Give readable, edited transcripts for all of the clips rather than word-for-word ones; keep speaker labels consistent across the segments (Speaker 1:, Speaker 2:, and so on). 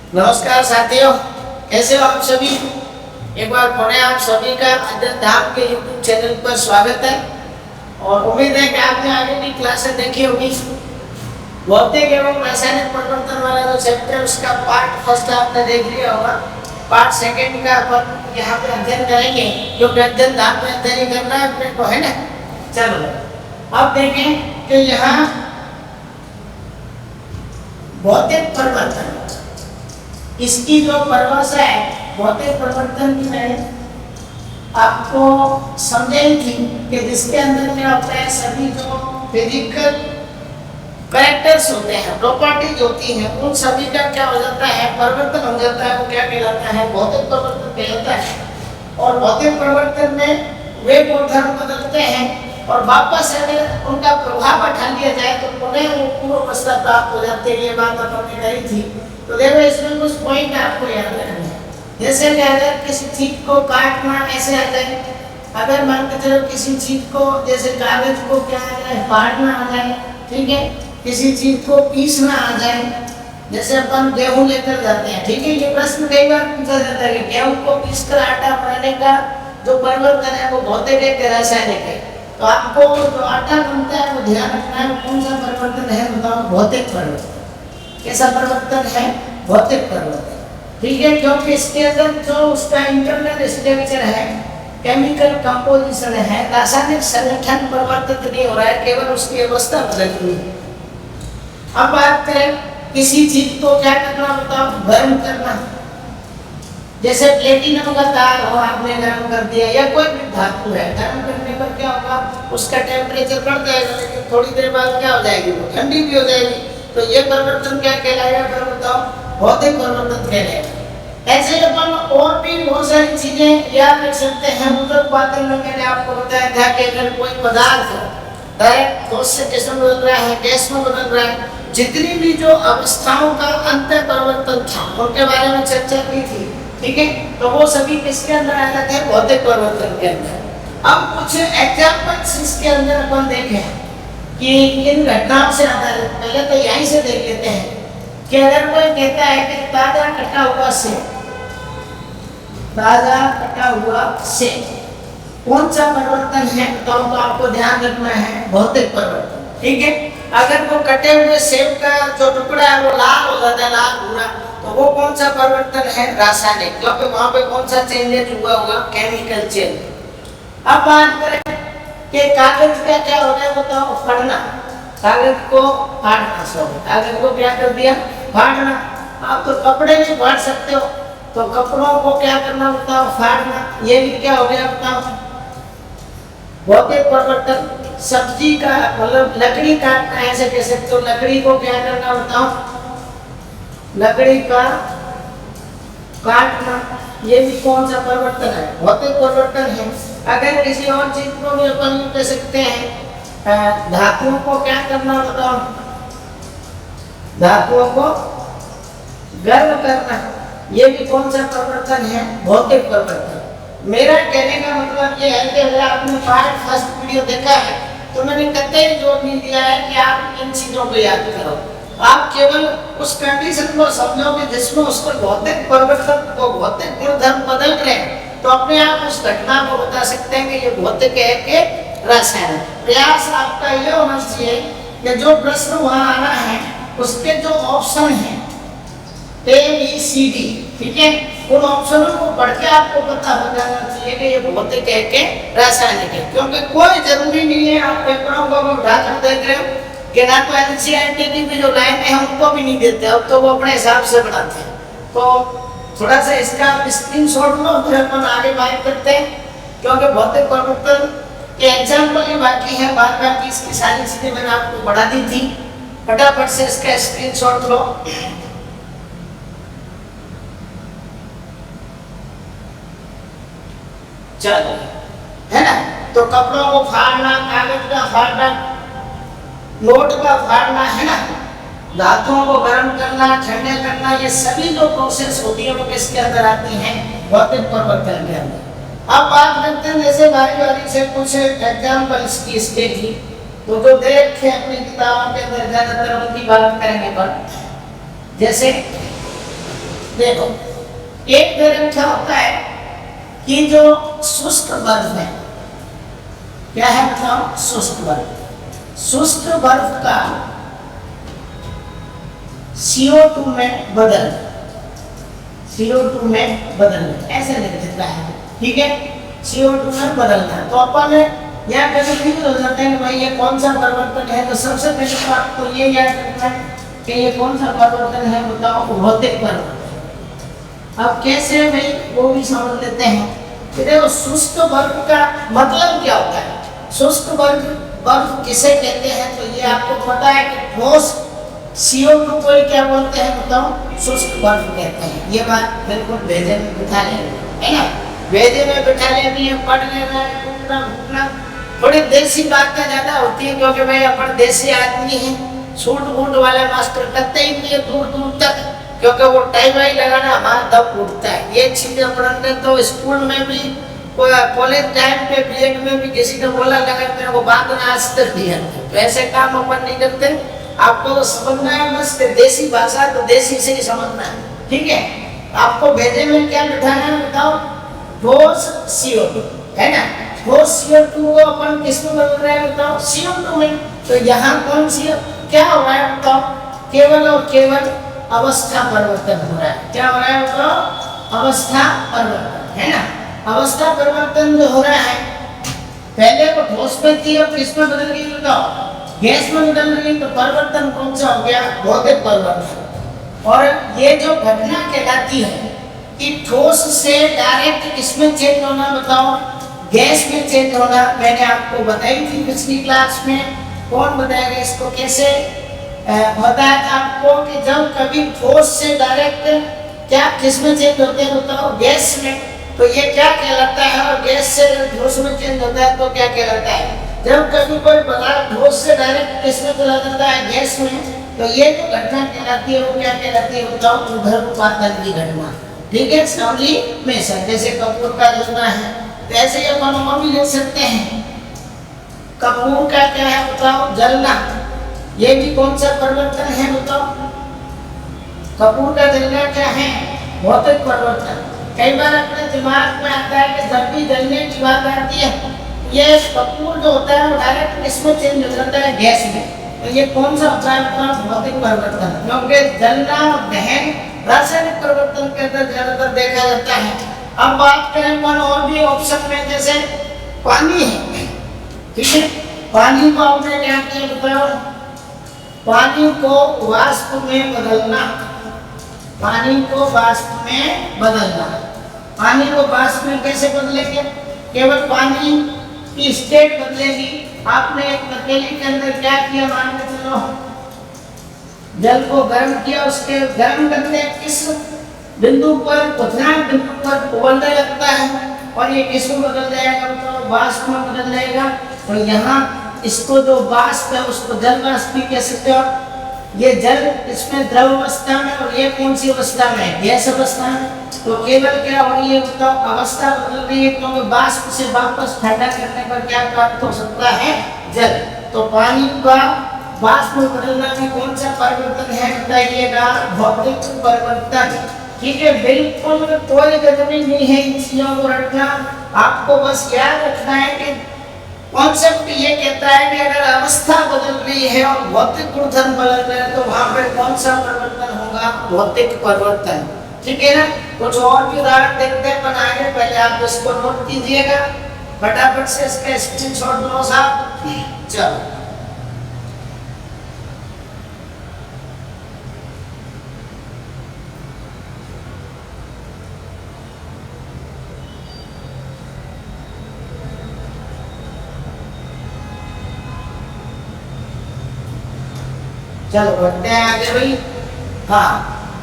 Speaker 1: नमस्कार साथियों, कैसे हो आप सभी। एक बार पुनः आप सभी का अध्ययन धाम के YouTube चैनल पर स्वागत है और उम्मीद है कि आपने आगे की क्लासें देखी होगी। भौतिक एवं रासायनिक परिवर्तन वाला जो चैप्टर उसका पार्ट फर्स्ट आपने देख लिया होगा। पार्ट सेकंड का अपन यहाँ पे अध्ययन करेंगे, क्योंकि अध्ययन धाम में अध्ययन करना है अपने को, है ना। चलो अब देखें कि यहाँ भौतिक परिवर्तन, इसकी जो परिभाषा है भौतिक परिवर्तन की मैंने आपको समझाई थी कि जिसके अंदर क्या होता है, सभी जो फिजिकल कैरेक्टर्स होते हैं, प्रॉपर्टीज होती हैं, उन सभी का क्या हो जाता है, परिवर्तन हो जाता है। वो क्या कहलाता है, भौतिक परिवर्तन कहलाता है। और भौतिक परिवर्तन में वे गुणधर्म बदलते हैं और वापस अगर उनका प्रभाव हटा लिया जाए तो पुनः वो पूर्व अवस्था प्राप्त हो जाती है। ये बात अपन ने कही थी। तो देखो इसमें कुछ पॉइंट आपको याद रखना है। जैसे कि अगर किसी चीज को काटना ऐसे आ जाए, अगर मान के चलो किसी चीज को जैसे कागज को क्या आ जाए, फाड़ना आ जाए, ठीक है, किसी चीज को पीसना आ जाए, जैसे अपन गेहूं लेकर जाते हैं, ठीक है। ये प्रश्न कई बार पूछा जाता है कि गेहूं को पीसकर आटा बनाने का जो परिवर्तन है वो भौतिक है कि रासायनिक है। तो आपको जो आटा बनता है वो ध्यान रखना है कौन सा परिवर्तन है, बताओ, भौतिक परिवर्तन। कैसा परिवर्तन है, भौतिक परिवर्तन, ठीक है। क्योंकि इसके अंदर जो उसका इंटरनल स्ट्रक्चर है, केमिकल कंपोजिशन है, रासायनिक संगठन परिवर्तित नहीं हो रहा है, केवल उसकी अवस्था बदल रही है। अब बात करें किसी चीज को क्या करना, बताओ, गर्म करना। जैसे प्लेटिनम का तार हो, आपने गर्म कर दिया, या कोई भी धातु है, गर्म करने पर क्या होगा, उसका टेम्परेचर बढ़ जाएगा, लेकिन थोड़ी देर बाद क्या हो जाएगी, वो ठंडी भी हो जाएगी। तो ये परिवर्तन क्या कहलाएगा, फिर बताओ, भौतिक परिवर्तन कहलाएगा। ऐसे अपन और भी बहुत सारी चीजें याद रख सकते हैं। बुजुर्ग बातें में मैंने आपको बताया था कि अगर कोई पदार्थ डायरेक्ट ठोस से गैस में बदल रहा है, गैस में बदल रहा है, जितनी भी जो अवस्थाओं का अंतर परिवर्तन था उनके बारे में चर्चा की थी, ठीक है। तो वो सभी किसके अंदर आ जाते हैं, भौतिक परिवर्तन के अंदर। अब कुछ एग्जाम्पल्स इसके अंदर अपन देखें कि इन घटनाओं से आधारित, पहले तो यहीं से देख लेते हैं कि अगर कोई कहता है कि ताजा कटा हुआ सेब, ताजा कटा हुआ सेब कौन सा परिवर्तन है, तो आपको ध्यान रखना है, भौतिक परिवर्तन, ठीक है। अगर वो कटे हुए सेब का जो टुकड़ा है वो लाल हो जाता है, लाल भूरा, तो वो कौन सा परिवर्तन है, रासायनिक, क्योंकि वहां पे कौन सा चेंजेस हुआ होगा, केमिकल चेंज। अब बात करें कि कागज का क्या हो गया, बताओ, फाड़ना, कागज को फाड़ना, कागज को क्या कर दिया, फाड़ना। आप तो कपड़े भी फाड़ सकते हो, तो कपड़ों को क्या करना, बताओ, फाड़ना। ये भी क्या हो गया, बताओ, भौतिक परिवर्तन। सब्जी का मतलब लकड़ी काटना, ऐसे कह सकते हो, लकड़ी को क्या करना, बताओ, लकड़ी का काटना, ये भी कौन सा परिवर्तन है, भौतिक परिवर्तन है। अगर किसी और चीज को भी अपन कह सकते हैं, धातुओं को क्या करना, बताओ, धातुओं को गर्म करना, ये भी कौन सा परिवर्तन है, भौतिक परिवर्तन। मेरा कहने का मतलब ये है कि अगर आपने पार्ट फर्स्ट वीडियो देखा है तो मैंने कतई जोर नहीं दिया है कि आप इन चीजों को याद करो। आप केवल उस कंडीशन को समझोगे जिसमें उसको भौतिक परिवर्तन को भौतिक गुणधर्म बदल रहे हैं, तो अपने आप उस घटना को बता सकते हैं कि ये भौतिक है कि रासायनिक। प्रयास आपका ये होना चाहिए कि जो प्रश्न वहां आना है उसके जो ऑप्शन है ABCD, ठीक है, उन ऑप्शनों को पढ़ के आपको पता हो जाना चाहिए कि ये भौतिक है कि रासायनिक है। क्योंकि कोई जरूरी नहीं है आप पेपरों को उठा कर देख रहे हो कि ना तो NCERT की भी जो लाइन है उनको भी नहीं देते, अब तो वो अपने हिसाब से बनाते हैं। तो थोड़ा सा इसका स्क्रीनशॉट लो, फिर अपन आगे बात करते हैं। क्योंकि भौतिक परिवर्तन के एग्जाम्पल ही बाकी है, बाद बाकी इसकी सारी चीजें मैंने आपको बढ़ा दी थी। फटाफट से इसका स्क्रीनशॉट लो। चलो, है ना। तो कपड़ों को फाड़ना, कागज का फाड़ना, नोट का फाड़ना, है ना, धातुओं को गर्म करना, ठंडे करना, ये सभी जो प्रोसेस होती है वो किसके अंदर आती हैं, भौतिक परिवर्तन के अंदर। अब बात करते हैं जैसे बारी बारी से कुछ एग्जाम्पल्स की इसके की, तो जो देखे अपनी किताबों के अंदर ज्यादातर उनकी बात करेंगे। पर जैसे देखो, एक तरह क्या होता है कि जो शुष्क बर्फ है, क्या है बताओ, शुष्क बर्फ। शुष्क बर्फ का CO2 में बदल, CO2 में बदलना, ऐसे लिख देता है, ठीक है, CO2 में बदलना। तो अपन यहाँ कंफ्यूज हो जाते हैं कि भाई ये कौन सा परिवर्तन है। तो सबसे पहले तो आपको ये याद रखना है कि ये कौन सा परिवर्तन है, बताओ, भौतिक परिवर्तन। अब कैसे भाई वो भी समझ लेते हैं कि देखो शुष्क बर्फ का मतलब क्या होता है। शुष्क बर्फ किसे कहते हैं, तो ये आपको पता है कि ठोस CO2 को क्या बोलते हैं, बताओ, शुष्क बर्फ कहते हैं। ये बात बिल्कुल भेजे में बिठा ले, है ना, भेजे में बिठा लेनी है, पढ़ लेना है, घूमना घूमना। थोड़ी देसी बातें ज्यादा होती है क्योंकि भाई अपन देसी आदमी हैं, सूट बूट वाले मास्टर करते ही नहीं है दूर दूर तक, क्योंकि वो टाइम ही लगाना हमारा दम उठता है। ये चीजें अपन ने तो स्कूल में भी, कॉलेज टाइम पे B.Ed में भी किसी ने बोला लगा मेरे को बात ना आज तक दिया। तो ऐसे काम अपन नहीं करते। आपको तो समझना है बस देसी भाषा, तो देसी से ही समझना है, ठीक है। आपको भेजे में क्या बिठाना है, बताओ, ठोस CO2, है ना। ठोस CO2 को अपन किसमें बदल रहे हैं, बताओ, CO2 में। तो यहाँ कौन सी क्या हो रहा है, बताओ, केवल और केवल अवस्था परिवर्तन हो रहा है। क्या हो रहा है, बताओ, अवस्था परिवर्तन, है ना। अवस्था परिवर्तन जो हो रहा है, पहले वो ठोस में थी, अब किसमें बदल गई, बताओ, गैस में बदल गई। तो परिवर्तन कौन सा हो गया, भौतिक परिवर्तन। और ये जो घटना कहलाती है कि ठोस से डायरेक्ट किसमें चेंज होना, बताओ, गैस में चेंज होना, मैंने आपको बताई थी पिछली क्लास में। कौन बताएगा इसको, कैसे बताया था आपको कि जब कभी ठोस से डायरेक्ट क्या किसमें चेंज होते हैं, बताओ, गैस में। तो ये क्या कहलाता है, और गैस से ठोस में चेंज होता है तो क्या कहलाता है। जब कभी कोई पदार्थ ठोस से डायरेक्ट किसमें चला जाता है, गैस में, तो ये जो घटना कहलाती है वो क्या कहलाती है, बताओ, ऊर्ध्वपातन की घटना, ठीक है, सब्लिमेशन। जैसे कपूर का जलना है, तो ऐसे ही अपन और भी लिख सकते हैं। कपूर का क्या है, बताओ, जलना, ये भी कौन सा परिवर्तन है, बताओ। कपूर का जलना क्या है, भौतिक परिवर्तन। कई बार अपने दिमाग में आता है कि जब भी जलने की बात आती है, ये कपूर जो होता है वो डायरेक्ट किसमें चेंज हो जाता है, गैस में। तो ये कौन सा होता है, भौतिक परिवर्तन। क्योंकि जलना और दहन रासायनिक परिवर्तन के अंदर ज्यादातर देखा जाता है। अब बात करें अपन और भी ऑप्शन में, जैसे पानी है, ठीक है, पानी को हमने क्या किया, बताओ, पानी को वाष्प में बदलना, पानी को वाष्प में बदलना। पानी को वाष्प में कैसे बदलेंगे, केवल पानी की स्टेट बदलेगी। आपने एक पतीली के अंदर क्या किया, मान के चलो, जल को गर्म किया, उसके गर्म करने किस बिंदु पर, क्वथनांक बिंदु पर उबलने लगता है, और ये किसमें बदल जाएगा, तो वाष्प में बदल जाएगा। तो यहाँ इसको जो वाष्प है उसको जल वाष्प भी कह सकते हो। ये जल इसमें द्रव अवस्था में, और ये कौन सी अवस्था में, गैस अवस्था में। तो केवल क्या हो रही है, बताओ, अवस्था बदल रही है, क्योंकि वाष्प से वापस ठंडा करने पर क्या प्राप्त हो सकता है, जल। तो पानी का वाष्प में बदलना में कौन सा परिवर्तन है, बताइएगा, भौतिक परिवर्तन, ठीक है। बिल्कुल कोई गड़बड़ी नहीं है इन चीजों को रखना। आपको बस याद रखना है कि कॉन्सेप्ट ये कहता है कि अगर अवस्था बदल रही है और भौतिक गुणधर्म बदल रहे हैं तो वहां पर कौन सा परिवर्तन होगा, भौतिक परिवर्तन, ठीक है ना। कुछ और भी उदाहरण देखते हैं बनाएंगे, पहले आप इसको नोट कीजिएगा, फटाफट से इसका स्क्रीनशॉट लो साहब। चलो, चलो बढ़ते हैं आगे भाई। हाँ,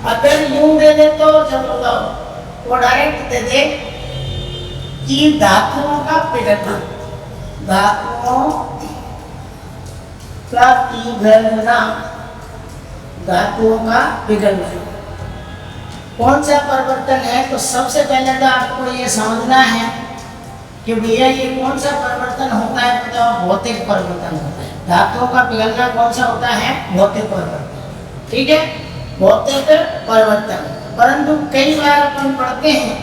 Speaker 1: अगर यूं दे दे तो चलो बताओ, वो डायरेक्ट दे दे कि धातुओं का पिघलना, धातुओं का पिघलना, धातुओं का पिघलना कौन सा परिवर्तन है। तो सबसे पहले तो आपको ये समझना है कि भैया ये कौन सा परिवर्तन होता है, तो भौतिक परिवर्तन होता है। धातुओं का पिघलना कौन सा होता है, भौतिक परिवर्तन, ठीक है, भौतिक परिवर्तन। परंतु कई बार अपन पढ़ते हैं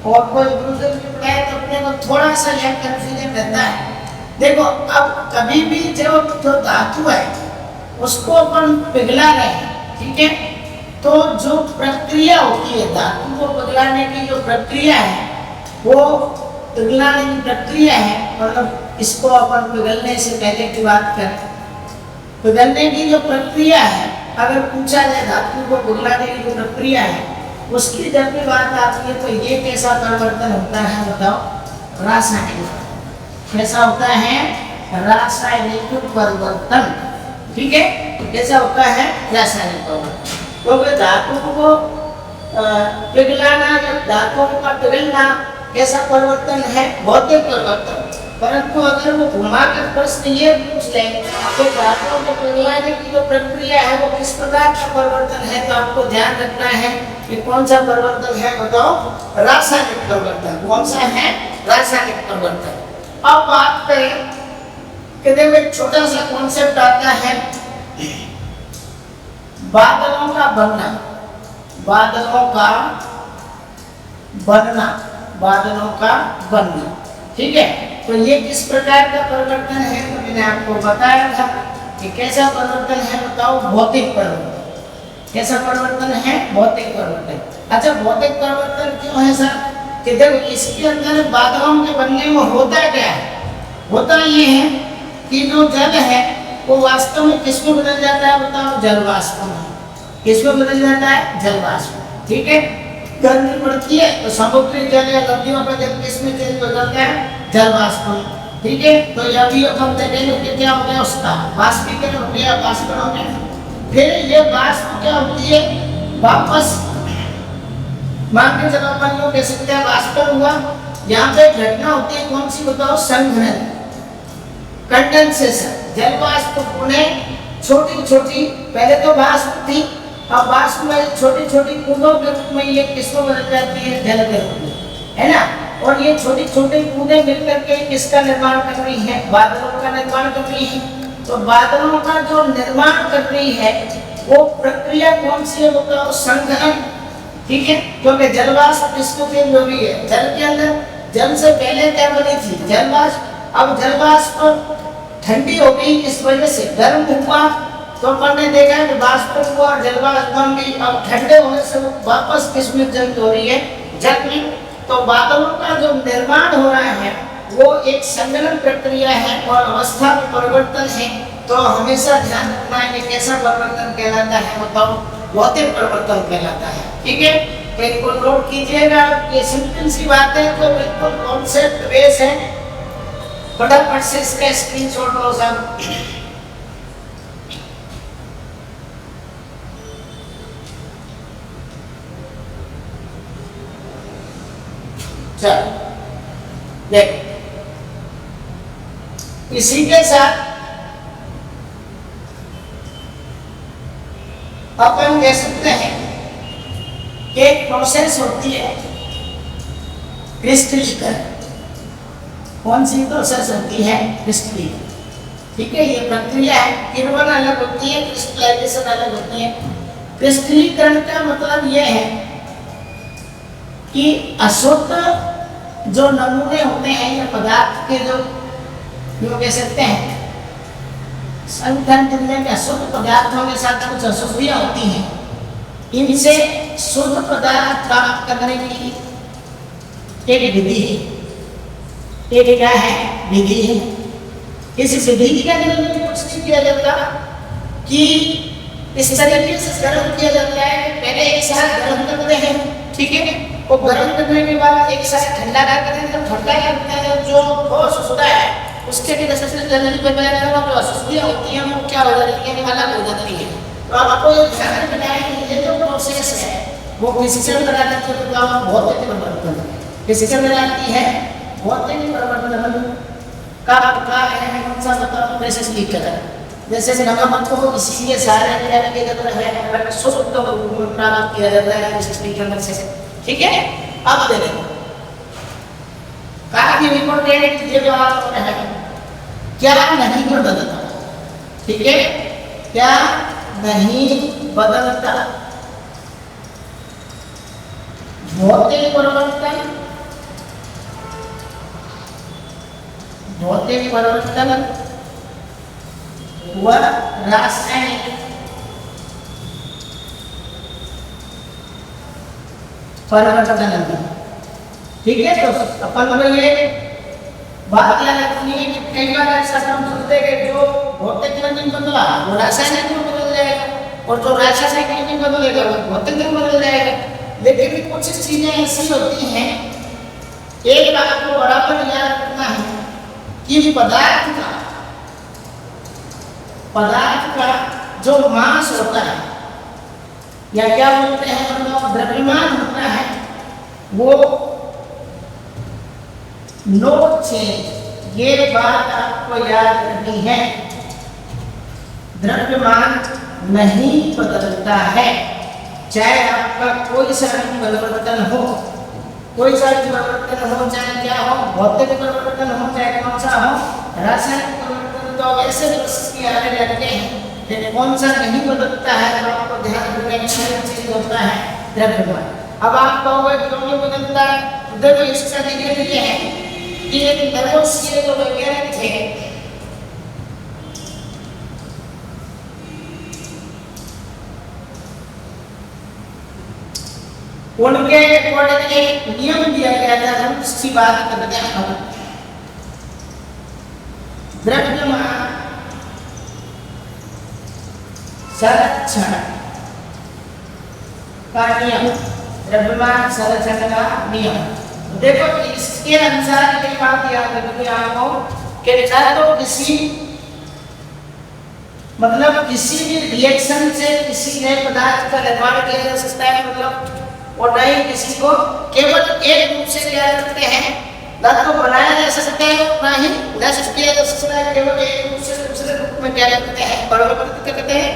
Speaker 1: और कोई गुरुदेव भी पढ़ाए तो अपने को थोड़ा सा यह कंफ्यूजन रहता है। देखो अब कभी भी जब जो धातु है उसको अपन पिघला रहे हैं, ठीक है, तो जो प्रक्रिया होती है धातु को पिघलाने की जो प्रक्रिया है वो पिघलाने की प्रक्रिया है, मतलब इसको अपन पिघलने से पहले की बात करें, पिघलने की जो प्रक्रिया है अगर पूछा जाए धातु को पिघलाने की जो प्रक्रिया है उसकी जब भी बात आती है तो ये कैसा परिवर्तन होता है बताओ? रासायनिक। कैसा होता है? रासायनिक परिवर्तन, ठीक है, कैसा होता है? रासायनिक परिवर्तन। क्योंकि धातु को पिघलाना, धातुओं का पिघलना कैसा परिवर्तन है? भौतिक परिवर्तन। परंतु अगर वो घुमाकर प्रश्न ये पूछ ले तो धातुओं को पिघलाने की जो प्रक्रिया है वो किस प्रकार का परिवर्तन है, तो आपको ध्यान रखना है कि कौन सा परिवर्तन है बताओ? रासायनिक परिवर्तन। कौन सा है? रासायनिक परिवर्तन। अब बात करें कि देखो एक छोटा सा कॉन्सेप्ट आता है बादलों का बनना, बादलों का बनना, बादलों का बनना, ठीक है। तो ये किस प्रकार का परिवर्तन है तो मैंने आपको बताया था कि कैसा परिवर्तन है बताओ? भौतिक परिवर्तन। कैसा परिवर्तन है? भौतिक परिवर्तन। अच्छा भौतिक परिवर्तन क्यों है सर? कि देखो इसके अंदर बादलों के बनने में होता क्या है? होता ये है कि जो जल है वो वास्तव में किसमें बदल जाता है बताओ? जलवाष्प में। किसमें बदल जाता है? जलवाष्प, ठीक है। गर्मी पड़ती है तो समुद्री जल या नदियों का जल किसमें चेंज बदलता है? जलवाष्प में, ठीक है। तो अभी अपन देखेंगे कि क्या हो गया उसका वाष्पीकरण हो गया, वाष्पीकरण हो गया। फिर ये वाष्प क्या होती है? वापस मान के चलो अपन लोग कह सकते हैं वाष्पन हुआ। यहाँ पे घटना होती है कौन सी बताओ? संघनन, कंडेंसेशन। जलवाष्प पुनः छोटी छोटी, पहले तो वाष्प थी, अब वाष्प में छोटी छोटी बूंदों के रूप में ये किसको बदल जाती है? जल के रूप में, है ना। और ये छोटी छोटी बूंदें मिलकर के किसका निर्माण कर रही है? बादलों का निर्माण कर रही है। तो बादलों का जो निर्माण कर रही है वो प्रक्रिया कौन सी है बताओ? संघनन, ठीक है। क्योंकि जलवाष्प किसको चेंज हो रही है? जल के अंदर। जल से पहले क्या बनी थी? जलवाष्प। अब जलवाष्प ठंडी हो गई, इस वजह से गर्म हुआ तो अपन ने देखा कि वाष्प हुआ और जलवाष्प बन गई। अब ठंडे होने से वापस किसमें जंग हो रही है? जल में। तो बादलों का जो निर्माण हो रहा है वो एक संघनन प्रक्रिया है और अवस्था में परिवर्तन है। तो हमेशा ध्यान रखना है कि कैसा परिवर्तन कहलाता है बताओ? भौतिक परिवर्तन कहलाता है, ठीक है। तो इनको नोट कीजिएगा, ये सिंपल सी बात है, तो बिल्कुल कॉन्सेप्ट बेस है। फटाफट से इसका स्क्रीनशॉट लो साहब। चलो देख, इसी के साथ अपन कह सकते हैं कि एक प्रोसेस होती है क्रिस्टलीकरण। कौन सी प्रोसेस होती है? क्रिस्टलीकरण, ठीक है। ये प्रक्रिया है, किण्वन अलग होती है, क्रिस्टलाइजेशन अलग होती है। क्रिस्टलीकरण का मतलब यह है कि अशुद्ध जो नमूने होते हैं या पदार्थ के जो कह सकते हैं संगठन के अशुद्ध पदार्थों के साथ कुछ अशुद्धियां होती हैं, इनसे शुद्ध पदार्थ प्राप्त करने की एक विधि है। एक क्या है? विधि है। इस विधि का निर्माण कुछ नहीं किया जाता कि इस तरीके से गर्म किया जाता है। पहले एक साथ गर्म करते हैं, ठीक है। वो गर्म करने के बाद एक साथ ठंडा करते हैं। जब ठंडा करते हैं जो ठोस होता है उसके भी सबसे जल्दी पे जो अशुद्धियां होती हैं वो क्या हो जाती है? अलग हो जाती है। तो आपको ये ध्यान रखना है कि ये जो प्रोसेस है वो किससे बनाती है? भौतिक परिवर्तन। किससे बनाती है? भौतिक परिवर्तन का है। कौन सा मतलब? क्रिस्टलीकरण। जैसे नमक को इसलिए सारे के अंदर है शुद्ध प्राप्त किया जाता है क्रिस्टलीकरण से, ठीक है। अब देखो काफी इम्पोर्टेंट ये जो आप है क्या नहीं बदलता, ठीक है। क्या नहीं बदलता? भौतिक परिवर्तन, भौतिक परिवर्तन व रासायनिक परिवर्तन। ठीक है, तो अपन बोलेंगे बात याद रखनी है कि कई बार ऐसा हम सुनते हैं कि जो भौतिक नहीं बदला वो रासायनिक में बदल जाएगा, और जो रासायनिक नहीं बदलेगा वो भौतिक में बदल जाएगा। लेकिन कुछ चीजें ऐसी होती हैं, एक बात को बराबर याद रखना है कि पदार्थ का जो मास होता है या क्या बोलते हैं मतलब द्रव्यमान होता है, वो नो चेंज, ये बात आपको याद रखनी है। द्रव्यमान नहीं बदलता है, चाहे आपका कोई सा भी परिवर्तन हो, कोई सा भी परिवर्तन हो, चाहे क्या हो, भौतिक परिवर्तन हो चाहे कौन सा हो, रासायनिक परिवर्तन तो ऐसे प्रोसेस के आगे रहते हैं, लेकिन कौन सा नहीं बदलता है तो आपको ध्यान रखने की चीज होता है द्रव्यमान। अब आप कहोगे क्यों नहीं बदलता है, तो देखो इसका देखिए ये है कि एक नर्वस जो वैज्ञानिक थे, उनके अकॉर्डिंग एक नियम दिया गया था, हम इसकी बात करते हैं। द्रव्यमान संरक्षण का नियम, द्रव्यमान संरक्षण का नियम। देखो इसके अनुसार एक बात याद रखनी है आपको कि ना तो किसी मतलब किसी भी रिएक्शन से किसी नए पदार्थ का निर्माण किया जा सकता है, मतलब और न ही किसी को केवल एक रूप से किया जाते हैं, ना तो बनाया जा सकता है ना ही नष्ट किया जा सकता है, केवल एक रूप से दूसरे रूप में किया जाते हैं, परिवर्तित करते हैं।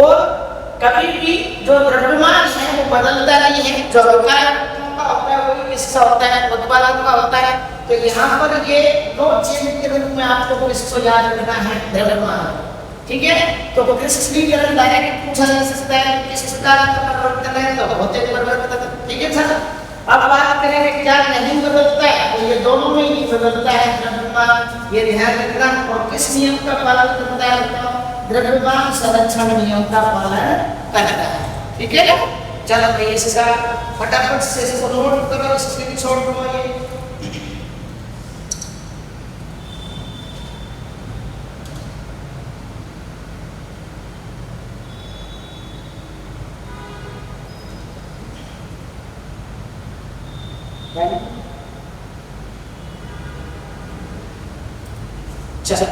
Speaker 1: और कभी भी जो द्रव्यमान है वो बदलता नहीं है, जो होता है वही किसका होता है, उत्पादन का होता है। तो यहाँ पर ये नो चेंज के रूप में आपको इसको याद रखना है द्रव्यमान। ठीक है, तो क्रिस्टलीकरण डायरेक्ट पूछा जा सकता है किस प्रकार का परिवर्तन है, तो भौतिक परिवर्तन। ठीक है सर, अब बात करेंगे क्या नहीं बदलता है, तो ये दोनों में ही बदलता है द्रव्यमान, ये ध्यान रखना। और किस नियम का पालन करता है, तो द्रव्यमान संरक्षण नियम का पालन करता है। ठीक है, चलो भाई इसका फटाफट से इसको नोट करो, स्क्रीनशॉट लो ये। चलो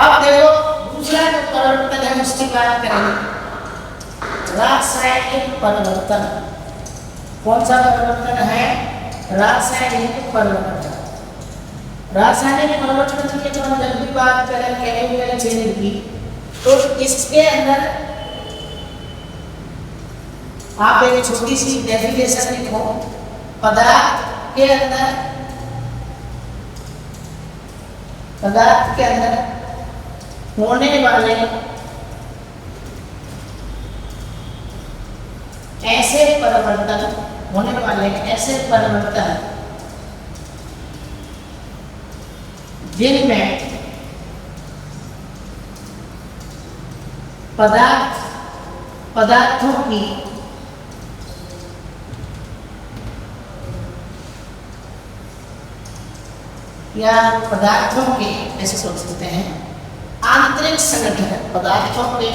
Speaker 1: अब देखो दूसरा जो परिवर्तन है उसकी बात करेंगे, रासायनिक परिवर्तन। कौन सा परिवर्तन है, रासायनिक परिवर्तन। रासायनिक परिवर्तन की जो हम जब भी बात करें केमिकल चेंज की, तो इसके अंदर आप एक छोटी सी डेफिनेशन लिखो, पदार्थ के अंदर होने वाले ऐसे परिवर्तन जिनमें पदार्थों की या पदार्थों के ऐसे सोच सकते हैं आंतरिक संगठन, पदार्थों के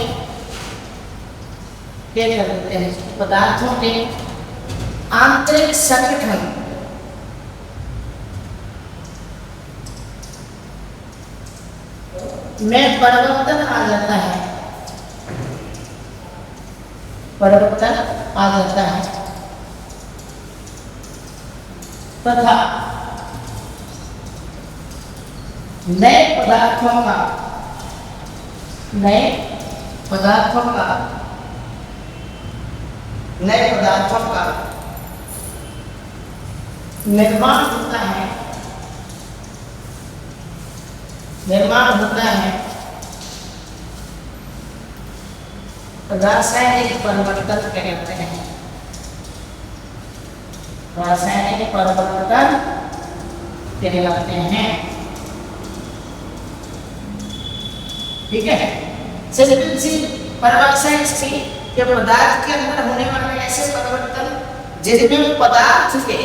Speaker 1: क्या करते हैं, पदार्थों के आंतरिक संगठन में परिवर्तन आ जाता है, परिवर्तन आ जाता है तथा नए पदार्थों का निर्माण होता है, रासायनिक परिवर्तन कहते हैं। रासायनिक परिवर्तन कहलाते हैं। ठीक है, सिंपल सी परिभाषा इसकी कि पदार्थ के अंदर होने वाले ऐसे परिवर्तन जिसमें पदार्थ के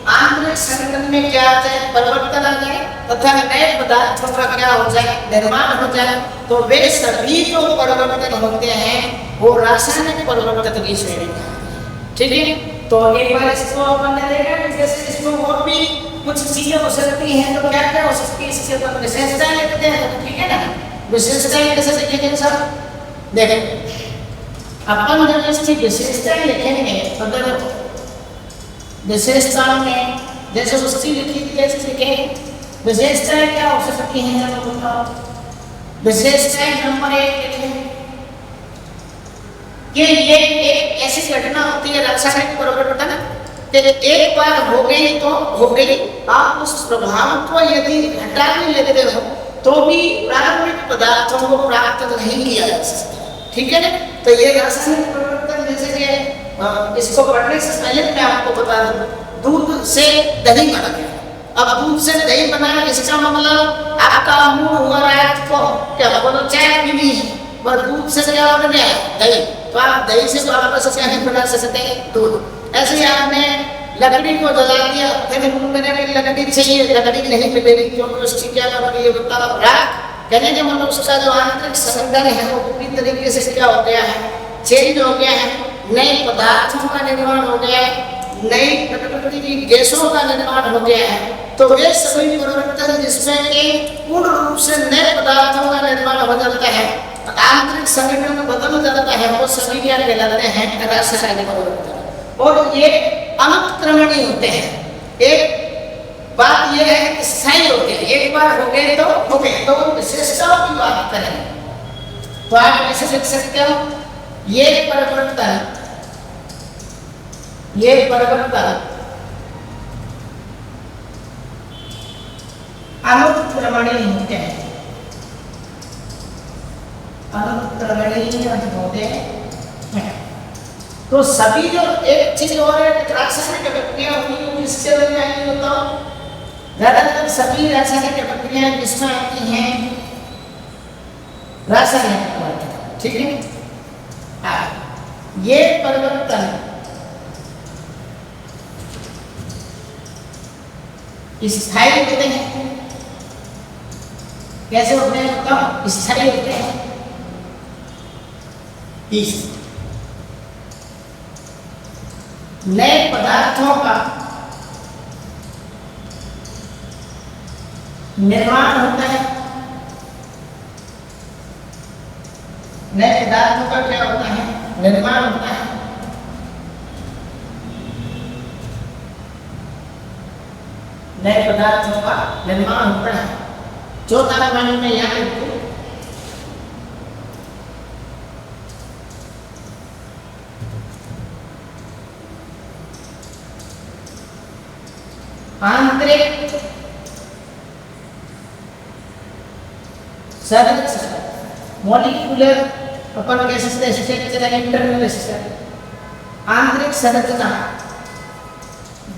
Speaker 1: आंतरिक संगठन में क्या आ जाए, परिवर्तन आ जाए तथा नए पदार्थों का क्या हो जाए, निर्माण हो जाए, तो वे सभी जो परिवर्तन होते हैं वो रासायनिक परिवर्तन की श्रेणी में आते हैं। ठीक है, तो एक बार इसको अपन ने देखा कि जैसे इसमें और भी कुछ चीजें हो सकती हैं, तो क्या क्या हो सकती है, इसके अपन विशेषताएं लिखते हैं। ठीक है ना, विशेषताएं कैसे लिखेंगे सर, देखें अपन जब इसकी विशेषताएं लिखेंगे अगर विशेषताओं में जैसे उसकी लिखी थी कैसे लिखेंगे, विशेषताएं क्या हो सकती हैं जब बताओ। विशेषताएं नंबर 1 लिखेंगे कि ये एक ऐसी घटना होती है रासायनिक परिवर्तन कि एक बार हो गई तो हो गई, आप उस प्रभाव को यदि हटा भी लेते हो तो भी प्रारंभिक पदार्थों को प्राप्त नहीं किया जा सकता। ठीक है ना, तो ये रासायनिक परिवर्तन जैसे कि इसको पढ़ने से पहले मैं आपको बता दूं, दूध से दही बना गया। अब दूध से दही बना, इसका मतलब आपका मूड हुआ रात को क्या बोलो चाय पीनी है, पर दूध से क्या बन गया दही, तो आप दही से वापस क्या नहीं बना सकते दूध। ऐसे ही आपने लकड़ी को जला दिया, फिर मैंने लकड़ी चाहिए, लकड़ी नहीं मिलेगी क्योंकि उसकी क्या करोगे ये बताओ, राख कहने के मतलब उसका जो आंतरिक संगठन है वो पूरी तरीके से क्या हो गया है, चेंज हो गया है, नए पदार्थों का निर्माण हो गया है, नई प्रकृति की गैसों का निर्माण हो गया है। तो वे सभी परिवर्तन जिसमें कि पूर्ण रूप से नए पदार्थों का निर्माण हो जाता है, आंतरिक संगठन में बदल जाता है, वो सभी क्या कहलाते हैं, रासायनिक परिवर्तन। और ये अनुक्रमणीय होते हैं। एक बात यह है कि स्थायी होते हैं, एक बार हो गए तो हो गए। तो विशेषताओं की बात करें तो आप ऐसे लिख सकते हो, ये परिवर्तन अनुक्रमणीय होते हैं, अनुक्रमणीय होते हैं। तो सभी जो एक चीज और रासायनिक प्रक्रिया हुई किससे बन जाएंगी बताओ, ज्यादातर सभी रासायनिक प्रक्रियाएं किसमें आती हैं, रासायनिक परिवर्तन। ठीक है, ये परिवर्तन स्थायी होते हैं। कैसे होते हैं बताओ, स्थायी होते हैं। नए पदार्थों का निर्माण होता है, नए पदार्थों का क्या होता है, निर्माण होता है। नए पदार्थों का निर्माण होता है। चौथा पॉइंट में यहाँ लिखूं, आंतरिक संरचना, मॉलिक्यूलर अपन कह सकते हैं स्ट्रक्चर, इंटरनल स्ट्रक्चर, आंतरिक संरचना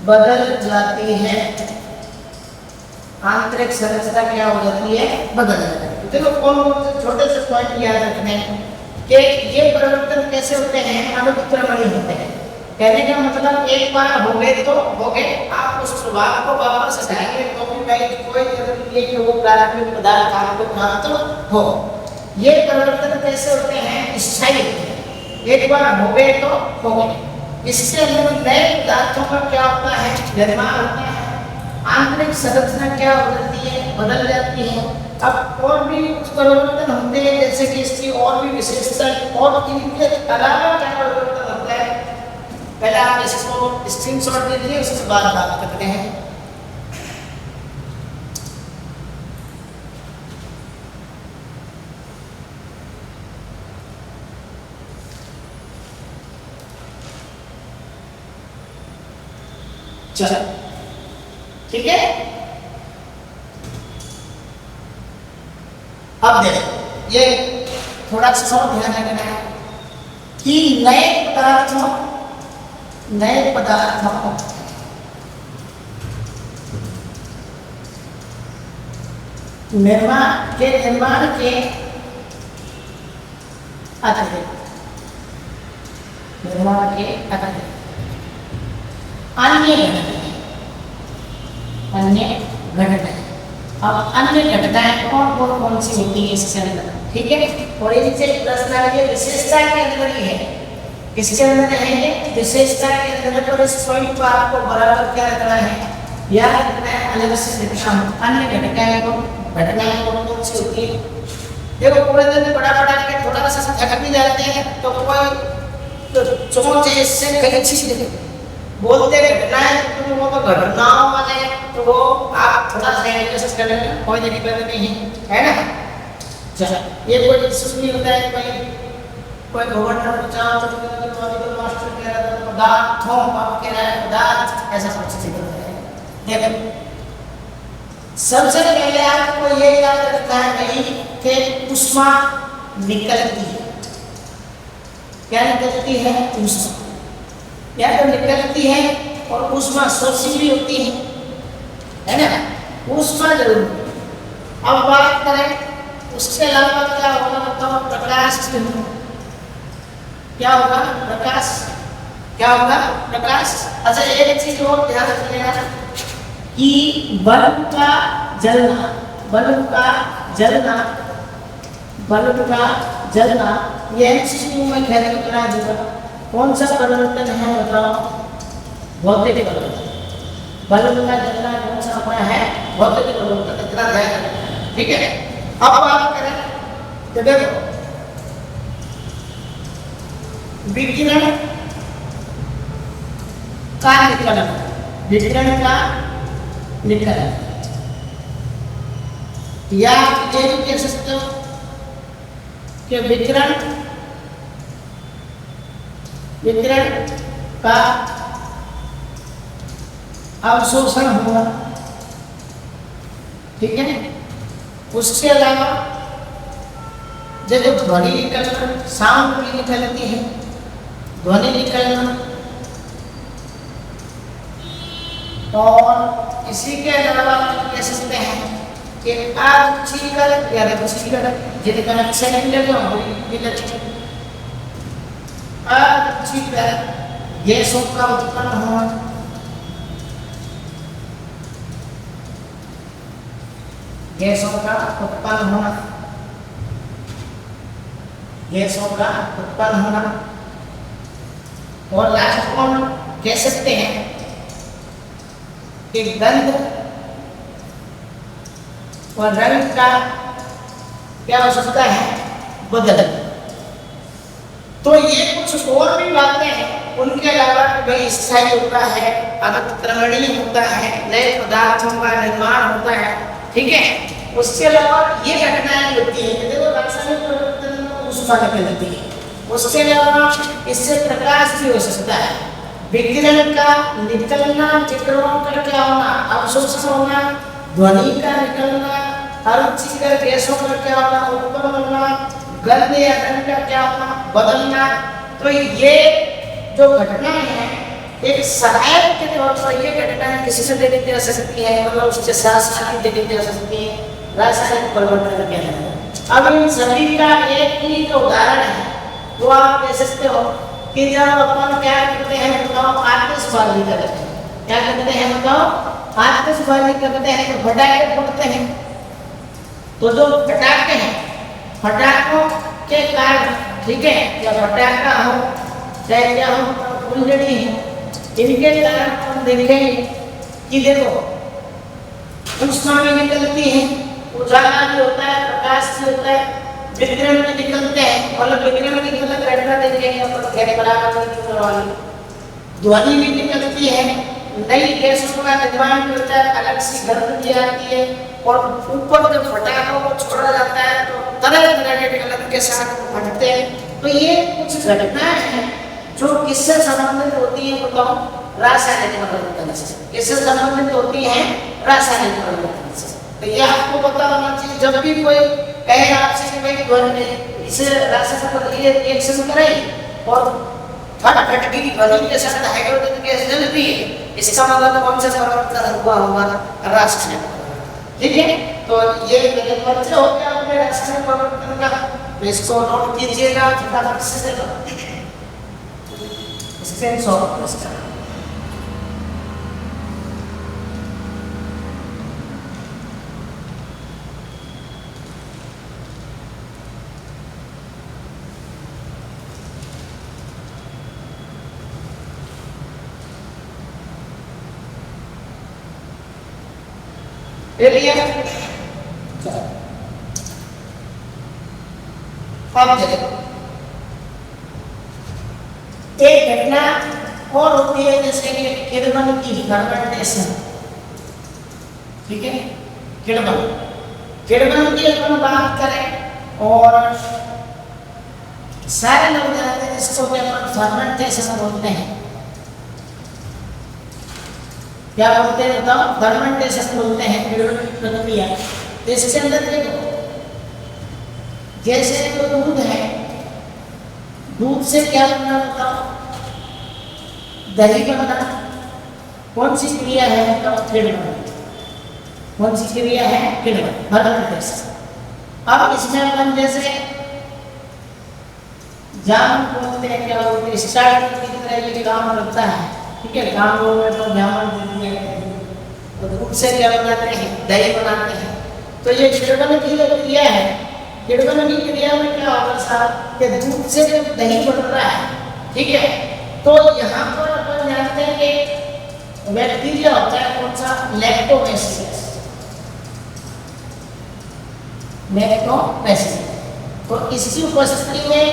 Speaker 1: बदल जाती है। आंतरिक संरचना क्या हो जाती है, बदल जाती है। देखो कौन से छोटे से पॉइंट याद रखने कि ये परिवर्तन कैसे होते हैं, अनुक्रमणीय होते हैं। कहने का मतलब एक बार हो गए तो हो गए, आप उस प्रभाव को वापस हटाएंगे तो भी कोई जरूरत नहीं कि वो प्रारंभिक पदार्थ आपको प्राप्त हो। ये परिवर्तन कैसे होते हैं, स्थायी होते हैं। एक बार हो गए तो हो गए। इससे अंदर नए पदार्थों का क्या होता है, निर्माण होता है। आंतरिक संरचना क्या हो जाती है, बदल जाती है। अब और भी परिवर्तन होते हैं, जैसे कि इसकी और भी विशेषता और इनके अलावा क्या परिवर्तन होता है, पहले आप इसको स्क्रीनशॉट दे दीजिए, उसके बाद बात करते हैं। चलो ठीक है, अब देखो ये थोड़ा सा और ध्यान रखना है। कि नए पदार्थों निर्माण के अतिरिक्त अन्य घटनाएं। अब अन्य घटनाएं कौन सी होती है इसके अंदर, ठीक है। और इनसे प्रश्न आ गया विशेषता के अंदर ही है, किसके अंदर है ये विशेषता के अंदर। पर इस पॉइंट को आपको बराबर क्या रखना है, याद रखना है अलग से दिशा। अन्य घटनाएं कौन सी होती है। देखो पूरे दिन बड़ा के थोड़ा सा थक भी जाते हैं तो कोई चोंच इससे कहीं चीज बोलते घटनाएं तो वो घटनाओं वाले तो वो आप थोड़ा सा एडजस्ट कर लेना, कोई दिक्कत नहीं है ना। चलो ये कोई डिस्कस नहीं होता है, कोई गवर्नर चाहो तो मेडिकल मास्टर कह रहा था पदार्थों आप कह रहा है पदार्थ, ऐसा कुछ नहीं होता है। देखो सबसे पहले आपको ये याद रखना है भाई कि ऊष्मा निकलती है। क्या निकलती है, ऊष्मा या तो निकलती है और ऊष्मा शोषित भी होती है ना, ऊष्मा जरूर। अब बात करें उसके अलावा क्या होगा, बताओ प्रकाश क्या होगा, प्रकाश क्या होगा, प्रकाश। अच्छा एक चीज और ध्यान रखिएगा कि बल्ब का जलना यह चीज में ख्याल रखना होगा। कौन सा परिवर्तन है बताओ, भौतिक परिवर्तन। बल्ब का जलना कौन सा अपना है, भौतिक परिवर्तन, इतना ध्यान रखना, ठीक है। अब बात करें तो देखो विकिरण का निकलन या ये भी कह सकते हो कि विकिरण का अवशोषण होगा, ठीक है। उसके अलावा देखो ध्वनि निकलना, साउंड भी निकलती है, ध्वनि निकलना। और इसी के अलावा कह सकते हैं कि अरुचिकर या रुचिकर जिनका अक्षर नहीं लगे अरुचिकर गैसों का उत्पन्न होना, गैसों का उत्पन्न होना। और लास्ट कौन कह सकते हैं कि गंध और रंग का क्या हो सकता है, बदल। तो ये कुछ और भी बातें हैं, उनके अलावा भाई स्थायी होता है, अवक्रमणीय होता है, नए पदार्थों का निर्माण होता है, ठीक है। उसके अलावा ये घटनाएं होती है, देखो रासायनिक परिवर्तन में ऊष्मा निकलती है। उसके अलावा इससे प्रकाश भी हो सकता है, विकिरण का निकलना, विकिरणों का क्या होना, अवशोषण होना, ध्वनि का निकलना, अरुचिकर गैसों का क्या होना, उत्पन्न होना, गंध या रंग का क्या होना, बदलना। तो ये जो घटनाएं हैं एक सहायक के तौर पर ये घटनाएं किसी से देखी जा सकती है, मतलब उसके साथ साथ देखी जा सकती है रासायनिक परिवर्तन के अंदर। अब इन सभी का एक ही जो उदाहरण है वो आप कह सकते हो कि जब अपन क्या करते हैं, बताओ आतिशबाजी करते हैं, क्या करते हैं बताओ, आतिशबाजी करते हैं तो पटाखे फूटते हैं। तो जो पटाखे हैं, पटाखों के कारण, ठीक है, या पटाखा हो चाहे क्या हो, फुलझड़ी है, इनके कारण हम देखेंगे कि देखो ऊष्मा भी निकलती है, उजाला भी होता है, प्रकाश भी होता है, विकिरण में निकलते हैं। मतलब विकिरण में निकलकर घटना देखेंगे अपन गैर बराबर वाली, ध्वनि भी निकलती है, नई गैसों का निर्माण भी होता है, अलग सी गंध भी आती है। और ऊपर जब पटाखों को छोड़ा जाता है तो तरह तरह के कलर के साथ फटते हैं। तो ये कुछ घटनाएं हैं जो किससे संबंधित होती है, बताओ, रासायनिक परिवर्तन से। किससे संबंधित होती है, रासायनिक परिवर्तन से। तो ये आपको पता होना चाहिए। जब भी कोई कहे आपसे कि भाई ध्वनि इसे रासायनिक एक से कराई और फट की ध्वनि के साथ हाइड्रोजन गैस जल रही है, इसका मतलब कौन सा परिवर्तन हुआ होगा? रासायनिक परिवर्तन। ठीक है, तो ये मेरे परिचय हो गया अपने रासायनिक परिवर्तन का। तो इसको नोट कीजिएगा फटाफट से, स्क्रीनशॉट। लिया अब देखो एक घटना और होती है जैसे कि किण्वन की फर्मेंटेशन। ठीक है, किण्वन की अपन बात करें और सारे लोग जानते हैं जिसको अपन फर्मेंटेशन बोलते हैं। क्या बोलते हैं बताओ? फर्मेंटेशन बोलते हैं प्रक्रिया। तो इसके अंदर देखो जैसे तो दूध है, दूध से क्या बनना बताओ? दही बनना। कौन सी क्रिया है बताओ? किण्वन। कौन सी क्रिया है? किण्वन, फर्मेंटेशन। अब इसमें अपन जैसे जाम बोलते हैं, क्या बोलते हैं, स्टार्ट की तरह ये काम करता है। ठीक है, काम लोग में तो जामुन दे दिया तो दूध से क्या बनाते हैं? दही बनाते हैं। तो ये किण्वन की क्रिया है। किण्वन की क्रिया में क्या होगा साहब कि दूध से जब दही बन रहा है, ठीक है, तो यहाँ पर अपन जानते हैं कि बैक्टीरिया होता है कौन सा? लैक्टोबैसिलस। तो इसकी उपस्थिति में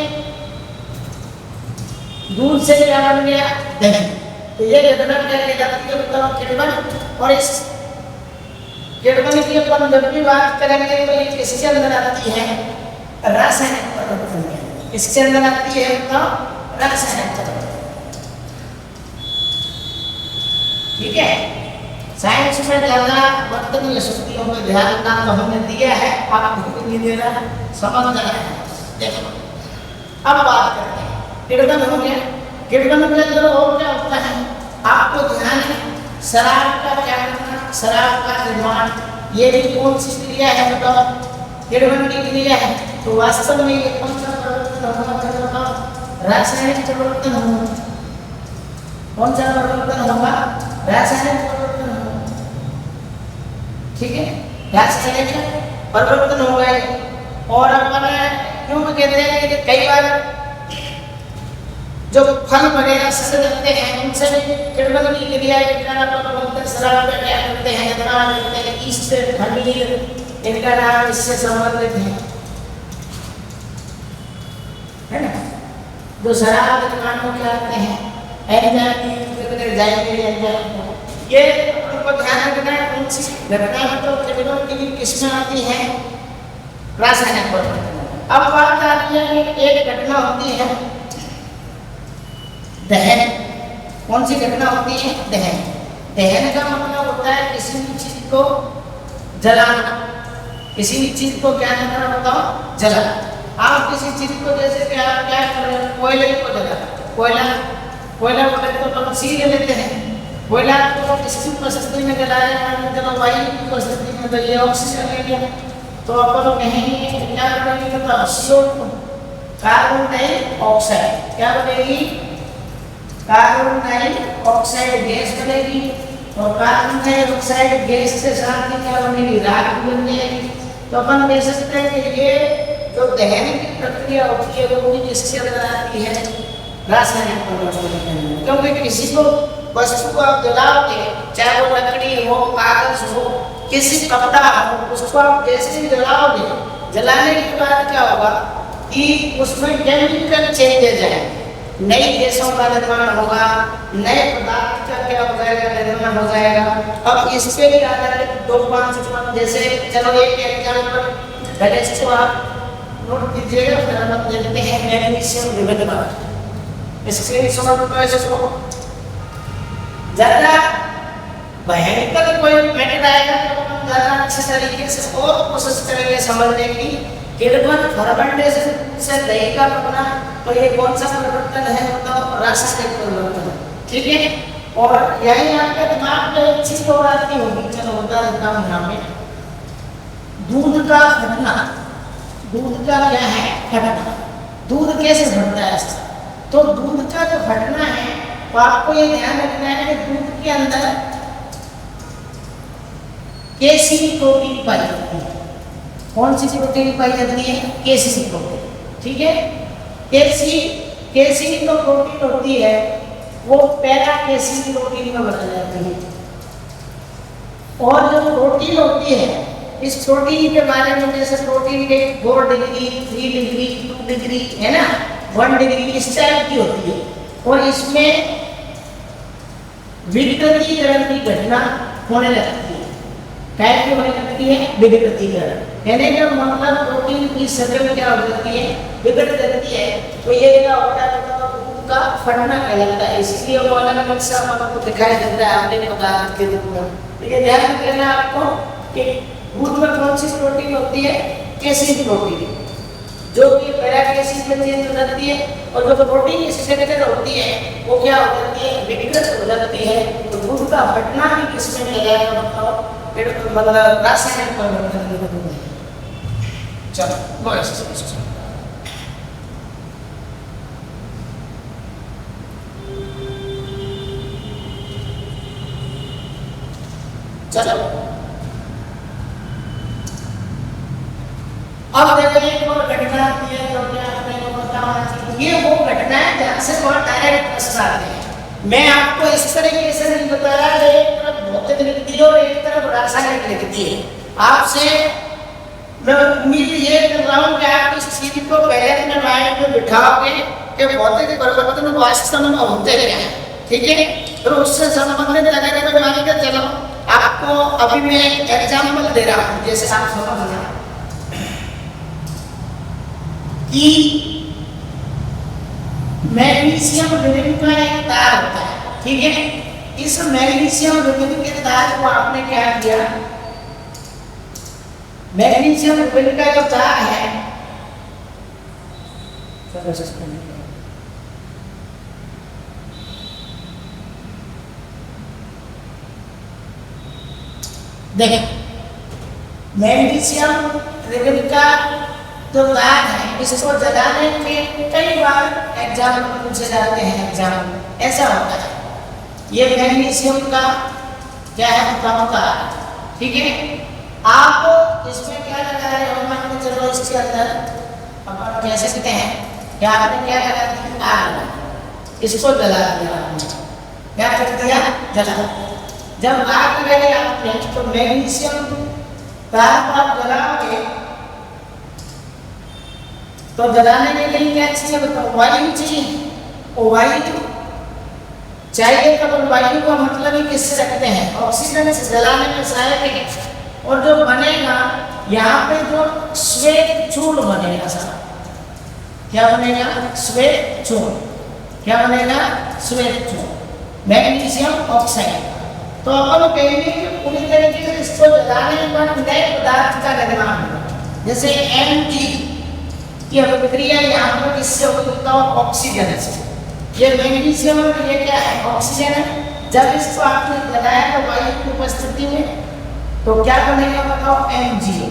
Speaker 1: दूध से क्या बन गया? दही। तो ये घटना क्या कहलाती है बताओ? किण्वन। और इस किण्वन की अपन जब भी बात करेंगे तो ये किसके अंदर आती है? रासायनिक परिवर्तन। इसके अंदर आती है तो रासायनिक परिवर्तन। ठीक है, साइंस में ज्यादा वक्त नहीं शक्तियों में ध्यान ना तो हमने दिया है, आप नहीं दे रहा, समझ रहे हैं। देखो अब बात करते हैं किण्वन हो गया। किण्वन के अंदर और क्या होता है आपको ध्यान है? शराब का क्या करना? शराब का निर्माण। ये भी कौन सी क्रिया है बताओ? किण्वन की क्रिया है। तो वास्तव में ये कौन सा परिवर्तन होगा? रासायनिक परिवर्तन होगा। कौन सा परिवर्तन होगा? रासायनिक परिवर्तन होगा। ठीक है, रासायनिक परिवर्तन हो गए। और अपन क्यों कहते हैं कि कई बार जो फल वगैरह से लगते हैं उनसे भी किण्वन की क्रिया शराब का क्या करते हैं? करते हैं ईस्ट खमीर, इनका नाम इससे संबंधित है ना? जो शराब दुकान में क्या करते हैं? ये उनको ध्यान रखना है। कौन सी घटना है तो किण्वन की किसमें आती है? रासायनिक परिवर्तन। अब बात आ रही है कि एक घटना होती है दहन। कौन सी घटना होती है? दहन। दहन का मतलब होता है किसी भी चीज को जलाना। किसी भी चीज को क्या करना बताओ? जलाना। आप किसी चीज को जैसे क्या क्या कर रहे हैं? कोयले को जलाना। कोयला को तो सील लेते हैं। कोयला को किसी परिस्थिति में जलाया, चलो वायु की परिस्थिति में तो ये ऑक्सीजन ले लिया, तो अपन कहेंगे क्या बनेगी? तो CO2 कार्बन डाइऑक्साइड। क्या बनेगी? कार्बन डाइऑक्साइड गैस बनेगी। और कार्बन डाइऑक्साइड गैस के साथ ही क्या बनेगी? राख बन जाएगी। तो अपन कह सकते हैं कि ये जो दहन की प्रक्रिया होती है वो भी किसके अंदर आती है? रासायनिक परिवर्तन। क्योंकि किसी को वस्तु को आप जलाओगे, चाहे वो लकड़ी हो, कागज हो, किसी कपड़ा हो, उसको आप जैसे ही जलाओगे, जलाने के बाद क्या होगा कि उसमें केमिकल चेंजेज है, नई गैसों का निर्माण होगा, नए पदार्थ का क्या हो जाएगा? निर्माण हो जाएगा। अब इस पे भी आधारित 2-5 जैसे चलो एक एग्जांपल पहले इसको आप नोट कीजिएगा, फिर हम देखते हैं मैग्नीशियम विभिन्न इसके इसको ज़्यादा भयंकर कोई मैटर आएगा तो हम ज़्यादा अच्छे तरीके से और कोशिश करेंगे समझने की। किण्वन फर्मेंटेशन से दही का बनना, तो ये कौन सा परिवर्तन है? मतलब रासायनिक परिवर्तन, ठीक है। और यही आपके दिमाग में एक चीज और आती होगी, चलो होता रहता हूँ यहाँ में, दूध का फटना। दूध का क्या है? फटना। दूध कैसे फटता है ऐसा? तो दूध का जो फटना है, तो आपको ये ध्यान रखना है कि दूध के अंदर केसीन प्रोटीन पाई जाती है। कौन सी प्रोटीन पाई जाती है? केसीन प्रोटीन, ठीक है। केसीन जो प्रोटीन होती है वो पैरा केसीन प्रोटीन में बदल जाती है। और जो प्रोटीन होती है, इस प्रोटीन के बारे में जैसे प्रोटीन के 4 डिग्री, 3 डिग्री, 2 डिग्री है ना, 1 डिग्री इस टाइप की होती है। और इसमें विकृतीकरण की घटना होने लगती है। कैसे होने लगती है? विकृतीकरण, यानी कि मतलब प्रोटीन की शक्ल क्या हो जाती है? बिगड़ जाती है। तो ये क्या होता है? दूध का फटना कहलाता है। इसलिए वो अलग अलग सा आपको दिखाई देता है आपने उदाहरण के रूप में। तो ये ध्यान रखना आपको कि दूध में कौन सी प्रोटीन होती है? केसीन प्रोटीन, जो कि पैरा केसीन में चेंज हो जाती है। और जो प्रोटीन स्ट्रक्चर होती है वो क्या हो जाती है? विकृत हो जाती है। तो दूध का फटना भी किसमें मिलेगा? मतलब रासायनिक परिवर्तन। चलो चलो अब देखो एक और घटना आती है जो कि आपने को पता होना चाहिए। ये वो घटना है जहाँ से बहुत डायरेक्ट प्रश्न आते हैं। मैं आपको इस तरीके से नहीं बताया, एक तरफ भौतिक लिखती है और एक तरफ रासायनिक लिखती है। आपसे मैं उम्मीद ये कर रहा हूँ कि आप इस चीज को पहले अपने माइंड में बिठाओगे कि भौतिक परिवर्तन वास्तव में होते क्या है, ठीक है। फिर उससे संबंधित अगर मैं मान के चलो आपको अभी मैं एग्जाम्पल दे रहा हूँ, जैसे आप समझ लें कि मैग्नीशियम रिंग का एक तार होता है, ठीक है। इस मैग्नीशियम रिंग के तार को आपने क्या किया? मैग्नीशियम रिंग का जो तार है देखें, मैग्नीशियम रिंग का जो तार है इसको जलाने के कई बार एग्जाम में पूछे जाते हैं। एग्जाम ऐसा होता है, ये मैग्नीशियम का क्या है? तार, ठीक है। आप इसमें क्या लगा रहे हो? मान के चलो इसके अंदर अपन कह सकते हैं कि आपने क्या लगा दिया? आग। इसको जला दिया आपने। क्या कर दिया? जला। जब आग लगाई आपने तो मैग्नीशियम तार को आप जलाओगे तो जलाने के लिए क्या चाहिए बताओ? वायु चाहिए। और वायु चाहिए तब वायु का मतलब ही किससे रखते हैं? ऑक्सीजन से जलाने में सहायक है। और जो बनेगा यहाँ पे जो श्वेत चूर्ण बनेगा सर, क्या बनेगा? श्वेत चूर्ण। क्या बनेगा? श्वेत चूर्ण, मैग्नीशियम ऑक्साइड। तो अपन कहेंगे कि पूरी तरीके से इसको जलाने पर नए पदार्थ का निर्माण होगा। जैसे Mg की अभिक्रिया यहाँ पर किससे होता है? ऑक्सीजन से। ये मैग्नीशियम ये क्या है? ऑक्सीजन है। जब इसको आपने जलाया तो वायु की उपस्थिति में तो क्या बनेगा बताओ? MgO।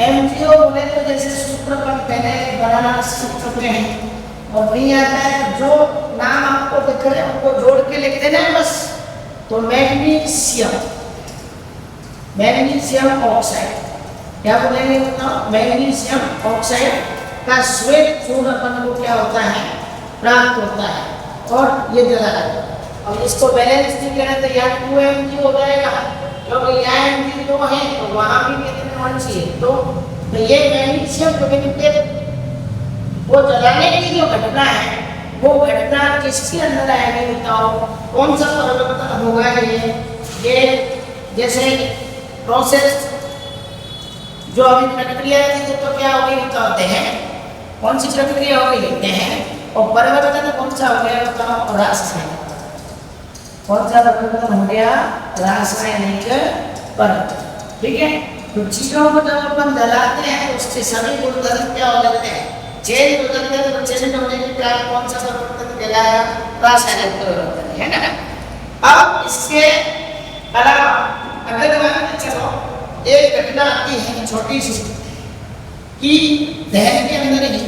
Speaker 1: MgO बोले तो जैसे सूत्र पर पहले बनाना सूत्र पे है और नहीं आता है, जो नाम आपको दिख रहे हैं उनको जोड़ के लिख देना है बस। तो मैग्नीशियम ऑक्साइड क्या बोलेंगे बताओ? मैग्नीशियम ऑक्साइड का श्वेत चूर्ण अपन को क्या होता है? प्राप्त होता है और ये जला है। अब इसको बैलेंस नहीं करें तो यहाँ 2Mg हो जाएगा, क्योंकि यहाँ Mg 2 है तो वहाँ भी कितने होना चाहिए? तो ये मैग्नीशियम के वो जलाने की जो घटना है वो घटना किसके अंदर आएगी बताओ? कौन सा परिवर्तन होगा? ये जैसे प्रोसेस जो अभी प्रक्रिया थी तो क्या होगी बताते हैं? कौन सी प्रक्रिया होगी लिखते हैं। और परिवर्तन कौन सा हो गया बताओ? रासायनिक। कौन सा परिवर्तन हो गया? रासायनिक परिवर्तन, ठीक है। तो चीजों को जब अपन जलाते हैं उससे सभी गुणधर्म क्या हो जाते हैं, चेंज हो जाते हैं। तो चेंज होने के कारण कौन सा परिवर्तन कहलाया, रासायनिक परिवर्तन, है ना। अब इसके अलावा अगर मान चलो एक घटना आती है छोटी सी कि दहन के अंदर ही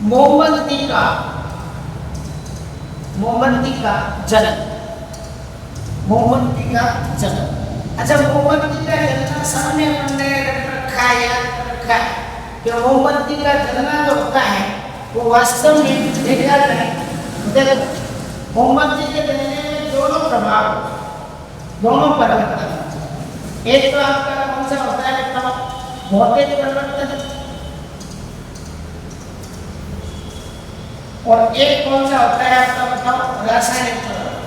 Speaker 1: मोमबत्ती का जलन, मोमबत्ती का जलन। अच्छा, मोमबत्ती का जलना सामने हमने रखा है कि मोमबत्ती का जलना जो होता है वो वास्तव में देखा जाए मोमबत्ती के जलने में दोनों प्रभाव, दोनों परिवर्तन। एक तो आपका कौन सा होता है, भौतिक परिवर्तन, और एक कौन सा होता है आपका बताओ, रासायनिक परिवर्तन।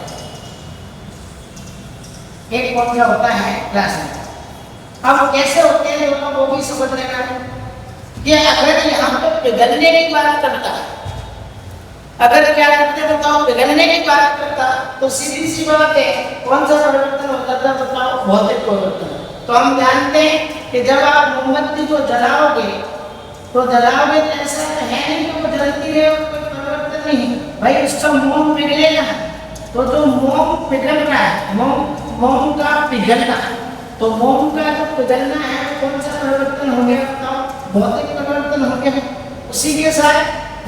Speaker 1: एक कौन सा होता है, रासायनिक। अब कैसे होते हैं दोनों वो भी समझ लेना है कि अगर यहाँ पे पिघलने की बात करता है, अगर क्या करते बताओ, पिघलने की बात करता तो सीधी सी बात है कौन सा परिवर्तन होता था बताओ, भौतिक परिवर्तन। तो हम जानते हैं कि जब आप मोमबत्ती को जलाओगे तो जलाओगे तो ऐसा है नहीं कि वो जलती रहे, कोई परिवर्तन नहीं भाई, उसका मोम पिघलेगा। तो जो मोम पिघल रहा है, मोम का पिघलना, तो मोम का जो पिघलना है कौन सा परिवर्तन हो गया बताओ, भौतिक परिवर्तन हो गया। उसी के साथ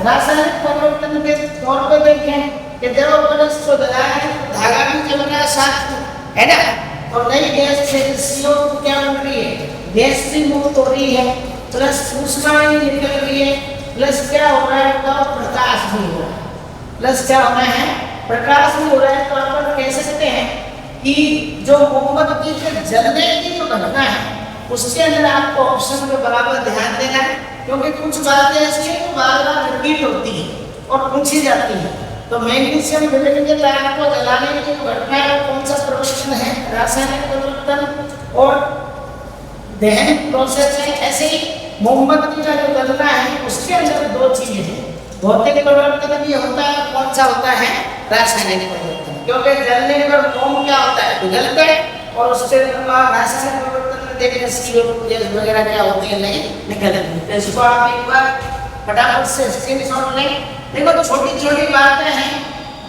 Speaker 1: रासायनिक परिवर्तन के तौर पर देखें कि जब अपन इसको जलाए धागा भी जल रहा है साथ में, है ना, और नई गैस से CO2 क्या बन रही है, गैस भी मुक्त हो रही है, प्लस ऊष्मा भी निकल रही है, प्लस क्या हो रहा है बताओ, प्रकाश भी हो रहा है, प्लस क्या हो रहा है, प्रकाश भी हो रहा है। तो अपन कह सकते हैं कि जो मोमबत्ती के जलने की जो घटना है उसके अंदर आपको ऑप्शन में बराबर ध्यान देना है, क्योंकि कुछ बातें ऐसी हैं बार बार रिपीट होती है और पूछी जाती है। तो मैग्नीशियम विलेनियम आयन को जलाने की जो घटना है कौन सा परिवर्तन है, रासायनिक परिवर्तन और दहन प्रोसेस है। ऐसे ही मोमबत्ती का जो जलना है उसके अंदर दो चीजें हैं, भौतिक परिवर्तन भी होता है, कौन सा होता है, रासायनिक परिवर्तन। क्योंकि जलने पर मोम क्या होता है, पिघलता है, और उससे रासायनिक परिवर्तन देखिए गैस वगैरह क्या होती है नहीं निकलती है। इसको आप एक बार फटाफट से स्क्रीनशॉट लें। देखो छोटी छोटी बातें हैं,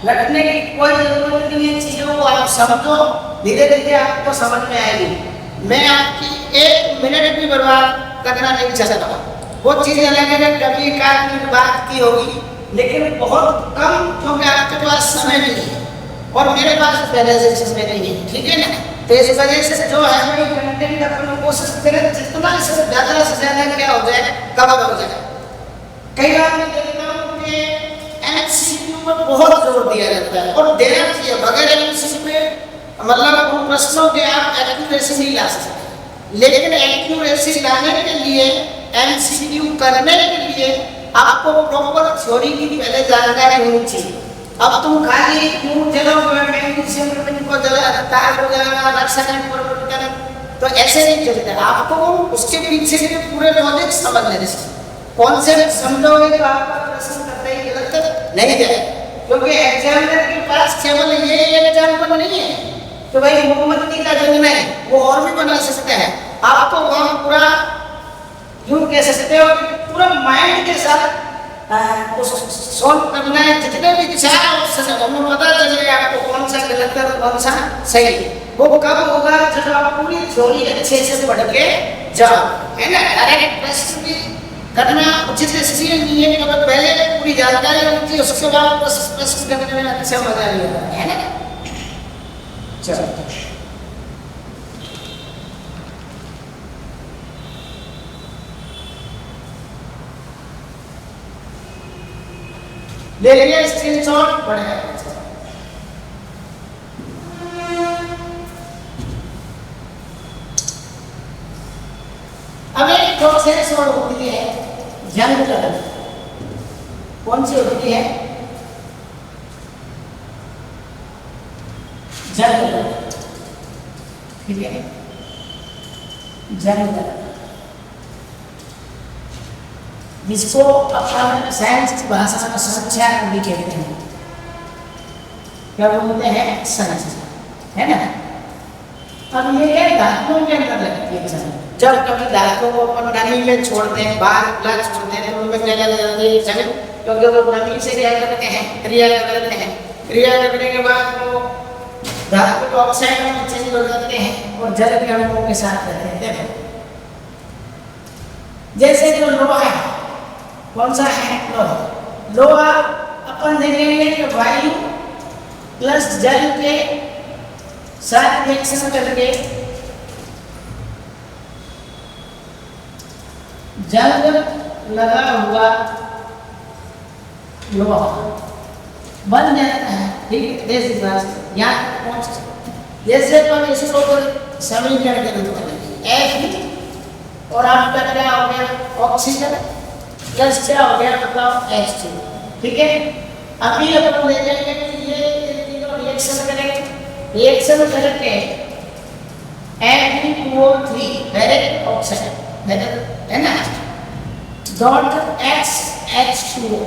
Speaker 1: रटने की कोई जरूरत नहीं है, चीजों को आप समझो, धीरे धीरे आपको समझ में आएगी। मैं आपकी एक मिनट भी बर्बाद करना नहीं चाहता, वो चीजें अलग अलग कभी की बात की होगी, लेकिन बहुत कम, क्योंकि आपके पास समय नहीं है और मेरे पास पहले से चीजें नहीं है, ठीक है ना। तो इस वजह से जो है हमें कंटेंट अपनी कोशिश करें जितना से ज्यादा क्या हो जाए, कवर हो जाए। कई बार मैं देखता हूँ कि MCQ पर बहुत जोर दिया जाता है और देना चाहिए, बगैर MCQ पे मतलब उन प्रश्नों के आप एक्यूरेसी नहीं ला सकते, लेकिन एक्यूरेसी लाने के लिए, MCQ करने के लिए आपको प्रॉपर थ्योरी की पहले जानकारी होनी चाहिए। अब तुम खाली क्यों जलोगे, मैग्नीशियम को जला, तार को जलाना, रासायनिक परिवर्तन, तो ऐसे नहीं चलते। आपको उसके पीछे के पूरे लॉजिक समझने चाहिए। कॉन्सेप्ट समझोगे तो आपका प्रश्न करने की गलत नहीं है, क्योंकि एग्जामिनर के पास केवल ये एग्जाम्पल नहीं है तो भाई मोमबत्ती का जलना है, वो और भी बना सकता है। आपको वहाँ पूरा यूं कह सकते हो पूरा माइंड के साथ सोल्व करना है, जितने भी चार ऑप्शन है उनमें पता चलेगा आपको कौन सा गलत है कौन सा सही है। वो कब होगा जब आप पूरी थ्योरी अच्छे से पढ़ के जाओ, है ना। डायरेक्ट प्रश्न भी करना उचित इसलिए नहीं है कि पहले पूरी जानकारी होती है, उसके बाद प्रश्न करने में अच्छा मजा नहीं आता है ना। चलो ले लिया स्क्रीनशॉट, बढ़िया। अब एक प्रोसेस और होती है जंग, कौन सी होती है, जंग, ठीक है, जंग, जिसको अपना साइंस की भाषा में संख्या भी कहते हैं। क्या बोलते हैं, संख्या, है ना। अब ये है धातुओं के अंदर लगती है जंग। जब कभी धातुओं को अपन नमी में छोड़ते हैं, बाहर खुला छोड़ते हैं, तो उनमें क्या जाती है जंग, क्योंकि वो नमी से क्या करते हैं, क्रिया करते हैं। क्रिया करने के बाद वो धातु को ऑक्साइड में चेंज हो जाते हैं और जल के अणुओं के साथ रहते हैं। जैसे जो लोहा है, कौन सा है, लोहा। लोहा अपन देखेंगे कि वायु प्लस जल के साथ रिएक्शन करके जंग लगा हुआ लोहा बन जाता है। ठीक है, जैसे बात यहाँ पहुँच, जैसे अपन इसको समीकरण के रूप में F और आपका क्या हो गया ऑक्सीजन प्लस क्या हो गया बताओ H2। ठीक है, अभी अपन ले जाएंगे कि ये तीनों रिएक्शन करेंगे, रिएक्शन करके Fe2O3 डायरेक्ट ऑक्साइड है ना, डॉट H2O।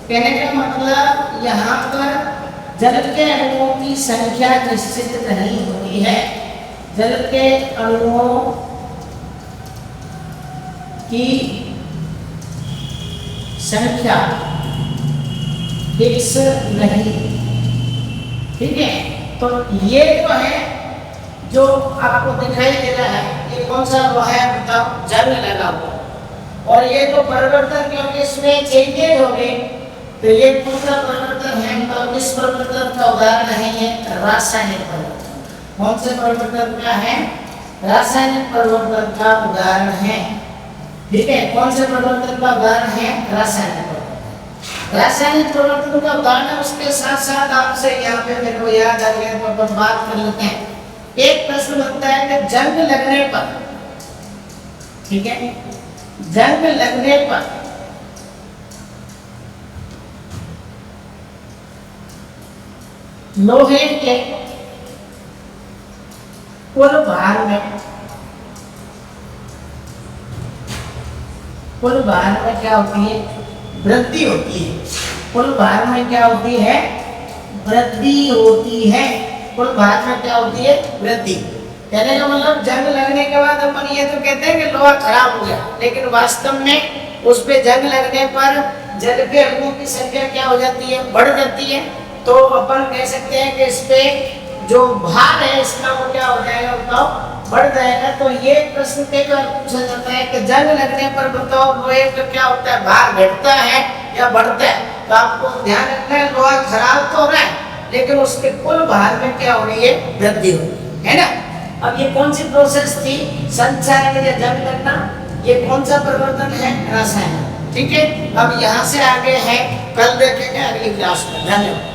Speaker 1: कहने का मतलब यहाँ पर जल के अणुओं की संख्या निश्चित नहीं होती है। जल के अणुओं की संख्या फिक्स नहीं। ठीक है, तो ये जो है जो आपको दिखाई दे रहा है, ये कौन सा लोहा है बताओ, जंग लगा हुआ। और ये जो परिवर्तन क्योंकि इसमें चेंजेज हो गए, तो ये कौन सा परिवर्तन है, तो इस परिवर्तन का उदाहरण है ये रासायनिक परिवर्तन। कौन से परिवर्तन का है, रासायनिक परिवर्तन का उदाहरण है। ठीक है, कौन से परिवर्तन का उदाहरण है, रासायनिक परिवर्तन। रासायनिक परिवर्तन का उदाहरण, उसके साथ साथ आपसे यहाँ पे मेरे को याद आ गया तो अपन बात कर लेते हैं। एक प्रश्न बनता है कि जंग लगने पर, ठीक है, जंग लगने पर लोहे के कुल भार में क्या होती है, वृद्धि होती है। कुल भार में क्या होती है, वृद्धि होती है। कुल भार में क्या होती है, वृद्धि। कहने का मतलब जंग लगने के बाद अपन ये तो कहते हैं कि लोहा खराब हो गया, लेकिन वास्तव में उस पे जंग लगने पर जल के अणुओं की संख्या क्या हो जाती है, बढ़ जाती है। तो अपन कह सकते हैं कि इस पे जो भार है इसका वो क्या हो जाएगा बताओ, बढ़ जाएगा। तो ये प्रश्न कई बार पूछा जाता है कि जंग लगने पर बताओ लोहे का क्या होता है, भार घटता है या बढ़ता है। तो आपको ध्यान रखना है, लोहा खराब तो हो रहा है लेकिन उसके कुल भार में क्या हो रही है, वृद्धि हो रही है ना। अब ये कौन सी प्रोसेस थी, संचालन या जंग लगना, ये कौन सा परिवर्तन है, रासायनिक। ठीक है, अब यहाँ से आगे है, कल देखेंगे अगली क्लास में। धन्यवाद।